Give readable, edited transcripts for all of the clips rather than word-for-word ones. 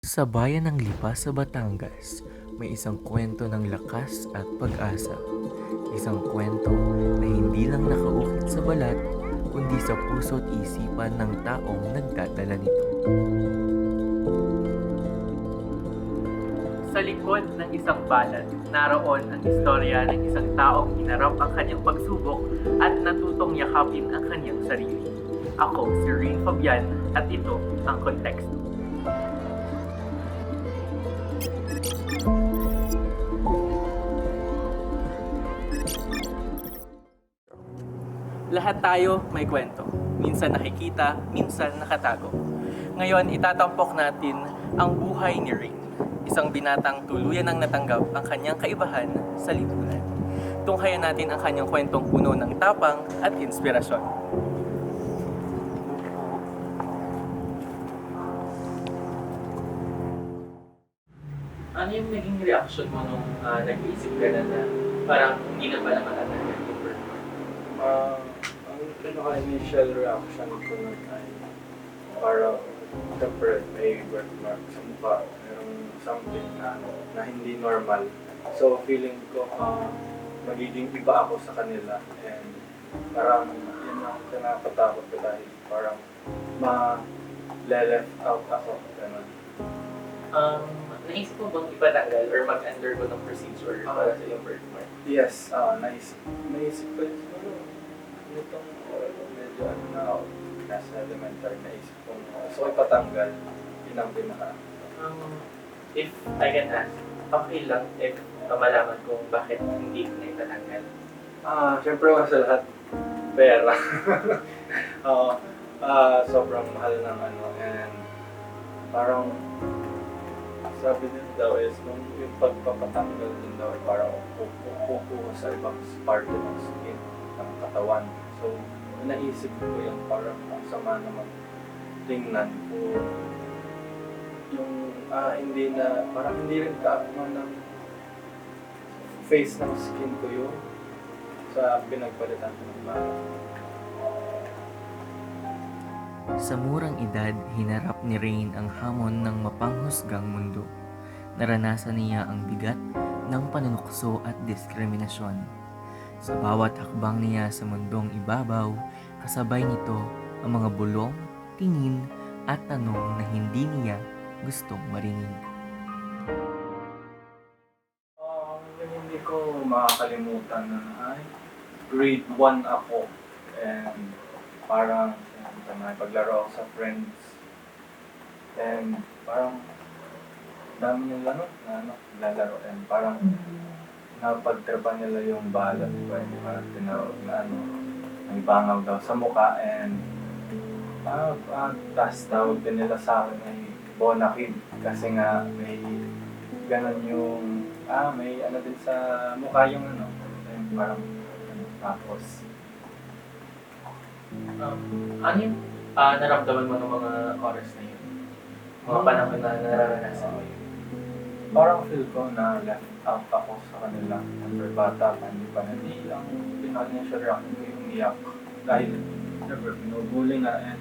Sa bayan ng Lipa sa Batangas, may isang kwento ng lakas at pag-asa. Isang kwento na hindi lang nakaukit sa balat, kundi sa puso't isipan ng taong nagdadala nito. Sa likod ng isang balat, naroon ang istorya ng isang taong hinarap ang kanyang pagsubok at natutong yakapin ang kanyang sarili. Ako si Rain Fabian at ito ang konteksto. Lahat tayo may kwento. Minsan nakikita, minsan nakatago. Ngayon, itatampok natin ang buhay ni Rain. Isang binatang tuluyan ang natanggap ang kanyang kaibahan sa lipunan. Tunghayan natin ang kanyang kwentong puno ng tapang at inspirasyon. Ano yung naging reaction mo nung nag-iisip ka na parang hindi na pala matatanggal yung birthmark? Ang pinaka-initial reaction ko nun ay parang siyempre may birthmark sa mukha. Merong something na hindi normal. So feeling ko magiging iba ako sa kanila and parang yun ang kinakatakot ko dahil parang ma-left out ako. Ganun. Naisip mo bang ipatanggal or mag-undergo ng procedure para sa iyong birthmark? Yes, naisip ko yun siguro. Nitong medyo na ako, nasa elementary, naisip ko so ipatanggal, yun ang pinaka. If I can ask, okay lang if malaman kung bakit hindi ko na itatanggal. Siyempre sa lahat, pera. Oo, sobrang mahal ng and parang sabi din daw is nung yung pagpapatanggal din daw ay parang kukuha sa ibang parte ng skin ng katawan. So, naisip ko yung parang ang sama naman tingnan ko yung hindi na, parang hindi rin kaakma ng face ng skin ko yun sa pinagpalitan ko ng bata. Sa murang edad, hinarap ni Rain ang hamon ng mapanghusgang mundo. Naranasan niya ang bigat ng panunukso at diskriminasyon. Sa bawat hakbang niya sa mundong ibabaw, kasabay nito ang mga bulong, tingin at tanong na hindi niya gustong marinig. Yung hindi ko makakalimutan na ay grade 1 ako and parang paglaro ako sa friends and parang dami nila lalaro and parang napagtripan nila yung balat ko and parang tinawag na may bangaw daw sa mukha and tas tawag din nila sa akin ay bonakid kasi nga may ganon yung may din sa mukha yung and parang tapos Ano yung naramdaman mo ng mga oras na yun? Mga panahon na nararanasan mo yun? parang feel ko na left out ako sa kanila. Siyempre bata pa, hindi pa nanilang pinaka-initial reaction ko yung iyak. Dahil, siyempre, pinubuli nga and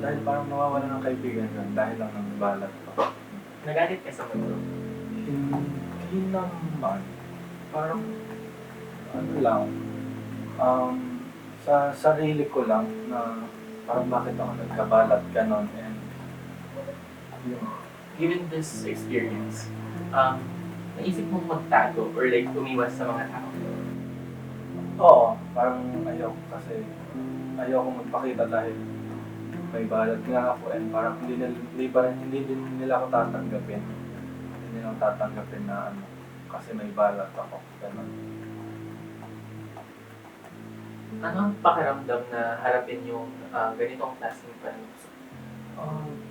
dahil parang nawawala ng kaibigan yun dahil lang ng balat ko. Nagalit ka sa mundo? Hindi naman. Parang, lang, sa sarili ko lang na parang bakit ako nagkabalat ganon and yun. Given this experience, naisip mong magtago or like umiwas sa mga tao? Oo, parang ayaw kasi ayaw ko magpakita dahil may balat nga ako and parang hindi din nila ako tatanggapin. Hindi nila ako tatanggapin na kasi may balat ako. Ganun. Ano ang pakiramdam na harapin yung ganitong klaseng panunukso?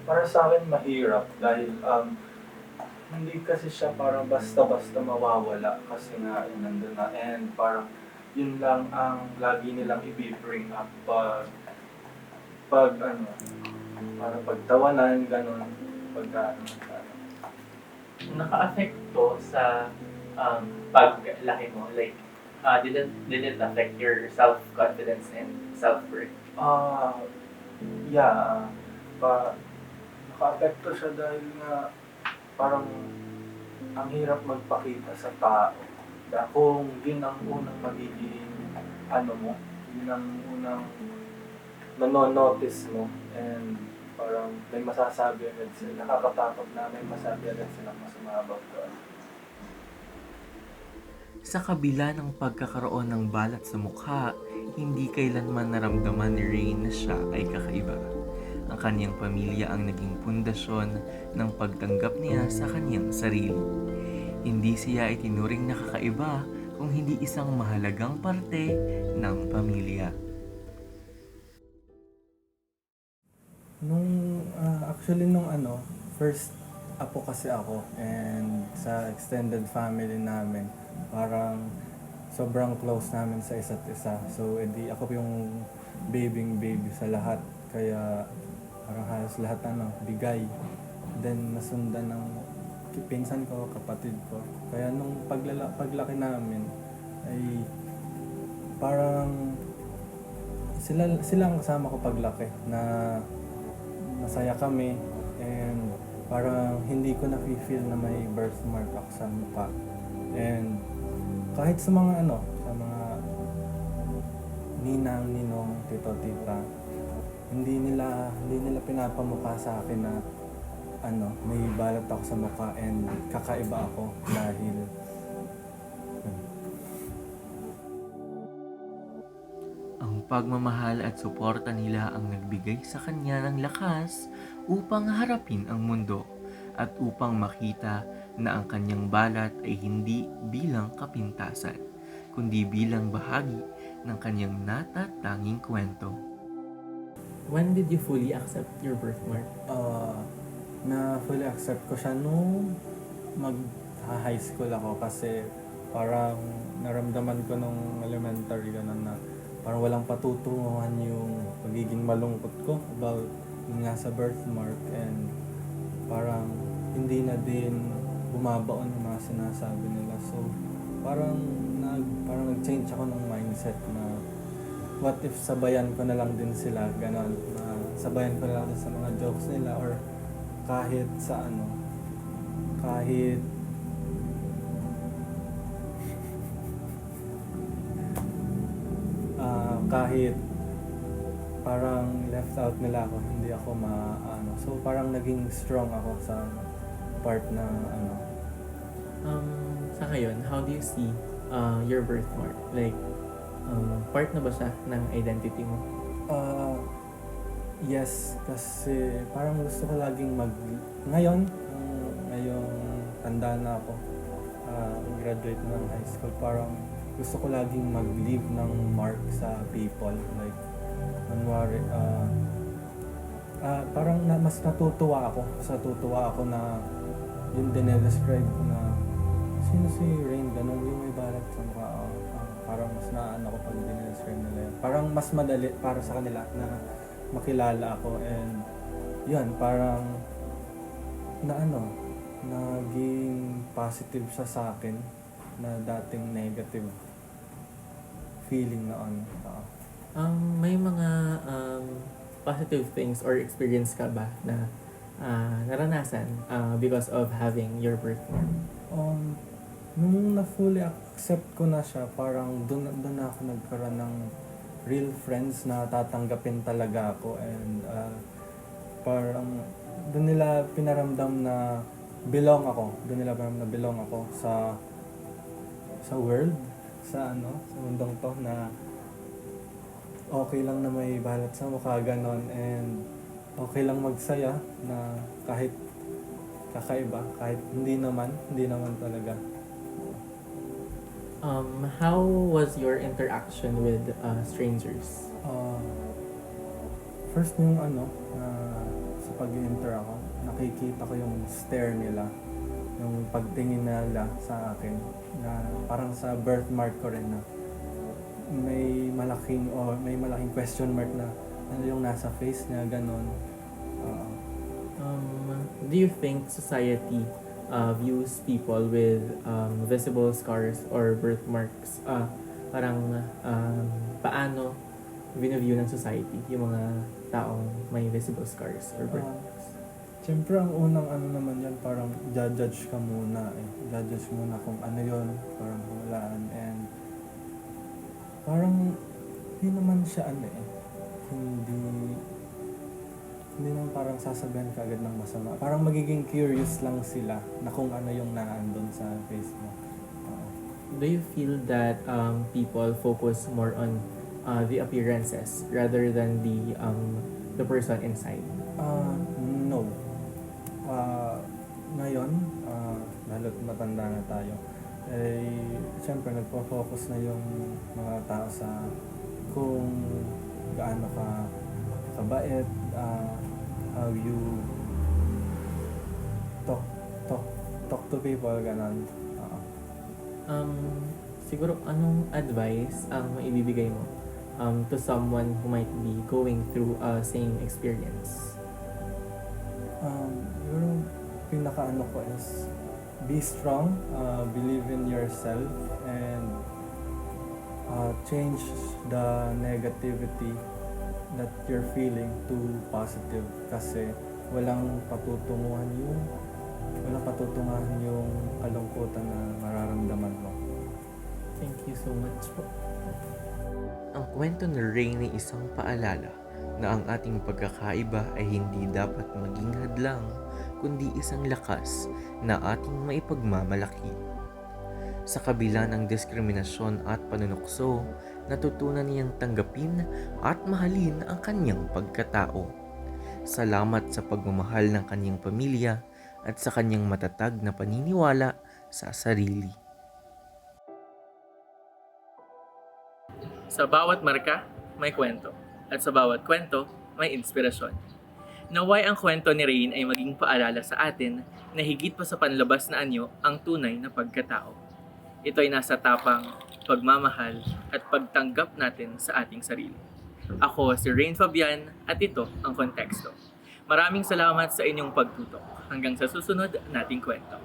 Para sa akin mahirap dahil hindi kasi siya parang basta-basta mawawala kasi nga yun nandun na and parang yun lang ang lagi nilang i-bring up pag para pagtawanan, gano'n, Naka-affecto sa paglaki mo? Like, did it affect your self-confidence and self-worth? yeah, pa naka-apekto siya dahil nga parang ang hirap magpakita sa tao. Kung yun ang unang magiging ano mo, yun ang unang nanonotice mo, and parang may masasabi agad sila. Nakakatakot na may masabi agad silang masama about God. Sa kabila ng pagkakaroon ng balat sa mukha, hindi kailanman naramdaman ni Rain na siya ay kakaiba. Ang kanyang pamilya ang naging pundasyon ng pagtanggap niya sa kanyang sarili. Hindi siya itinuring na kakaiba kung hindi isang mahalagang parte ng pamilya. Actually nung first apo kasi ako, and sa extended family namin, parang sobrang close namin sa isa't isa. So, edi ako yung baby sa lahat. Kaya parang halos lahat bigay. Then nasundan ng pinsan ko, kapatid ko. Kaya nung paglaki namin ay parang sila ang kasama ko paglaki, na masaya kami, and parang hindi ko na-feel na may birthmark ako sa mukha. And kahit sa mga sa mga ninang, ninong, tito, tita, hindi nila pinapamukha sa akin na may balat ako sa mukha and kakaiba ako dahil Ang pagmamahal at suporta nila ang nagbigay sa kanya ng lakas upang harapin ang mundo at upang makita na ang kanyang balat ay hindi bilang kapintasan, kundi bilang bahagi ng kanyang natatanging kwento. When did you fully accept your birthmark? na fully accept ko siya nung mag-high school ako, kasi parang naramdaman ko nung elementary ganun na parang walang patutunguhan yung pagiging malungkot ko about yung nga sa birthmark, and parang hindi na din bumabaon yung mga sinasabi nila. So parang nag-change ako ng mindset na what if sabayan ko na lang din sila, ganon, na sabayan ko na lang din sa mga jokes nila, or kahit sa kahit parang left out nila ako, hindi ako so parang naging strong ako sa part na Sa ngayon, how do you see your birthmark? Like, part na ba siya ng identity mo? Yes, kasi parang gusto ko laging ngayong tanda na ako, graduate ng high school, parang gusto ko laging mag-leave ng mark sa people. Like, kunwari, parang mas natutuwa ako na yung dinedescribe ko na sino si Rain, ganun, yung may balat sa mukha. Parang mas naano ko pag dinedescribe nila yun. Parang mas madali para sa kanila na makilala ako, and yun, parang naging positive siya sa akin na dating negative feeling noon. May mga positive things or experience ka ba na naranasan because of having your birthmark? Nung na-fully accept ko na siya, parang doon na ako nagkaroon ng real friends na tatanggapin talaga ako, and parang doon nila pinaramdam na belong ako sa world, sa mundong to, na okay lang na may balat sa mukha, ganon, and okay lang magsaya na kahit kakaiba, kahit hindi naman talaga. How was your interaction with strangers? First yung sa pag-enter ako, nakikita ko yung stare nila, yung pagtingin nila sa akin, na parang sa birthmark ko rin, na may malaking question mark na ano yung nasa face niya, ganon. Do you think society views people with visible scars or birthmarks parang paano biniview ng society yung mga taong may visible scars or burn Ah, marks? Siyempre, ang unang ano naman yan, parang judge ka muna eh. Judge muna kung ano yon, parang hulaan. And parang hindi naman siya ano eh. Hindi naman parang sasabihan ka agad ng masama. Parang magiging curious lang sila na kung ano yung naandun sa Facebook. Oo. Do you feel that people focus more on the appearances rather than the person inside? No. Ngayon, lalo't matanda na tayo, eh, siyempre nagpo-focus na yung mga tao sa kung gaano ka kabait, how you talk talk talk to people, ganon. Oo. Siguro anong advice ang maibibigay mo to someone who might be going through a same experience? Yung pinaka-ano ko is be strong, believe in yourself, and change the negativity that you're feeling to positive, kasi walang patutunguhan yung kalungkutan na mararamdaman mo. Thank you so much po. Ang kwento ni Rain ay isang paalala na ang ating pagkakaiba ay hindi dapat maging hadlang, kundi isang lakas na ating maipagmamalaki. Sa kabila ng diskriminasyon at panunukso, natutunan niyang tanggapin at mahalin ang kanyang pagkatao. Salamat sa pagmamahal ng kanyang pamilya at sa kanyang matatag na paniniwala sa sarili. Sa bawat marka, may kwento. At sa bawat kwento, may inspirasyon. Naway ang kwento ni Rain ay maging paalala sa atin na higit pa sa panlabas na anyo ang tunay na pagkatao. Ito ay nasa tapang, pagmamahal at pagtanggap natin sa ating sarili. Ako si Rain Fabian at ito ang Konteksto. Maraming salamat sa inyong pagtutok. Hanggang sa susunod nating kwento.